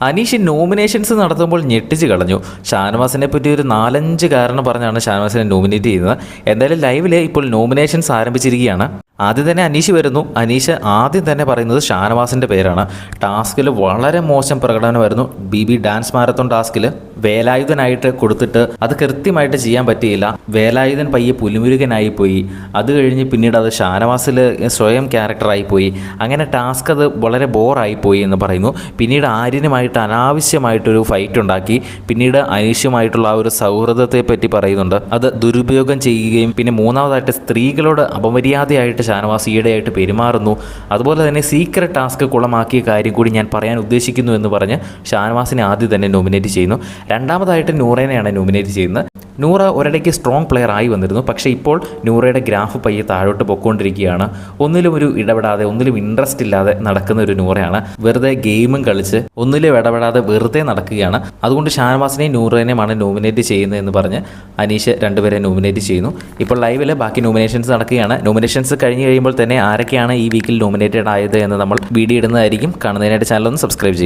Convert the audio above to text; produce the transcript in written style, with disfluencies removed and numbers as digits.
Aneesh nominations നടത്തുമ്പോൾ ഞെട്ടിച്ച് കളഞ്ഞു. ഷാനവാസിനെ പറ്റി ഒരു 4-5 കാരണം പറഞ്ഞാണ് ഷാനവാസിനെ നോമിനേറ്റ് ചെയ്യുന്നത്. എന്തായാലും ലൈവില് ഇപ്പോൾ നോമിനേഷൻസ് ആരംഭിച്ചിരിക്കുകയാണ്. ആദ്യം തന്നെ അനീഷ് വരുന്നു. അനീഷ് ആദ്യം തന്നെ പറയുന്നത് ഷാനവാസിൻ്റെ പേരാണ്. ടാസ്കിൽ വളരെ മോശം പ്രകടനമായിരുന്നു. ബി ഡാൻസ് മാരത്തോൺ ടാസ്കിൽ വേലായുധനായിട്ട് കൊടുത്തിട്ട് അത് കൃത്യമായിട്ട് ചെയ്യാൻ പറ്റിയില്ല. വേലായുധൻ പയ്യെ പുലിമുരുകനായി പോയി. അത് കഴിഞ്ഞ് പിന്നീട് അത് ഷാനവാസിൽ സ്വയം ക്യാരക്ടറായി പോയി. അങ്ങനെ ടാസ്ക് അത് വളരെ ബോറായിപ്പോയി എന്ന് പറയുന്നു. പിന്നീട് ആര്യനുമായിട്ട് അനാവശ്യമായിട്ടൊരു ഫൈറ്റ് ഉണ്ടാക്കി. പിന്നീട് അനീഷുമായിട്ടുള്ള ആ ഒരു സൗഹൃദത്തെ പറ്റി പറയുന്നുണ്ട്. അത് ദുരുപയോഗം ചെയ്യുകയും പിന്നെ മൂന്നാമതായിട്ട് സ്ത്രീകളോട് അപമര്യാദയായിട്ട് ഷാനവാസ് ഈയിടെയായിട്ട് പെരുമാറുന്നു. അതുപോലെ തന്നെ സീക്രട്ട് ടാസ്ക് കുളമാക്കിയ കാര്യം കൂടി ഞാൻ പറയാൻ ഉദ്ദേശിക്കുന്നു എന്ന് പറഞ്ഞ് ഷാനവാസിനെ ആദ്യം തന്നെ നോമിനേറ്റ് ചെയ്യുന്നു. രണ്ടാമതായിട്ട് നൂറേനെയാണ് നോമിനേറ്റ് ചെയ്യുന്നത്. നൂറ ഒരിടയ്ക്ക് സ്ട്രോങ് പ്ലെയർ ആയി വന്നിരുന്നു. പക്ഷേ ഇപ്പോൾ നൂറയുടെ ഗ്രാഫ് പയ്യെ താഴോട്ട് പൊയ്ക്കൊണ്ടിരിക്കുകയാണ്. ഒന്നിലും ഒരു ഇടപെടാതെ ഒന്നിലും ഇൻട്രസ്റ്റ് ഇല്ലാതെ നടക്കുന്ന ഒരു നൂറയാണ്. വെറുതെ ഗെയിമും കളിച്ച് ഒന്നിലും ഇടപെടാതെ വെറുതെ നടക്കുകയാണ്. അതുകൊണ്ട് ഷാനവാസിനെയും നൂറേനെയുമാണ് നോമിനേറ്റ് ചെയ്യുന്നത് എന്ന് പറഞ്ഞ് അനീഷ് രണ്ടുപേരെ നോമിനേറ്റ് ചെയ്യുന്നു. ഇപ്പോൾ ലൈവിൽ ബാക്കി നോമിനേഷൻസ് നടക്കുകയാണ്. നോമിനേഷൻസ് കഴിഞ്ഞ് കഴിയുമ്പോൾ തന്നെ ആരൊക്കെയാണ് ഈ വീക്കിൽ നോമിനേറ്റഡ് ആയത് എന്ന് നമ്മൾ വീഡിയോ ഇടുന്നതായിരിക്കും. കാണുന്നതിനായിട്ട് ചാനൽ ഒന്ന് സബ്സ്ക്രൈബ് ചെയ്യുക.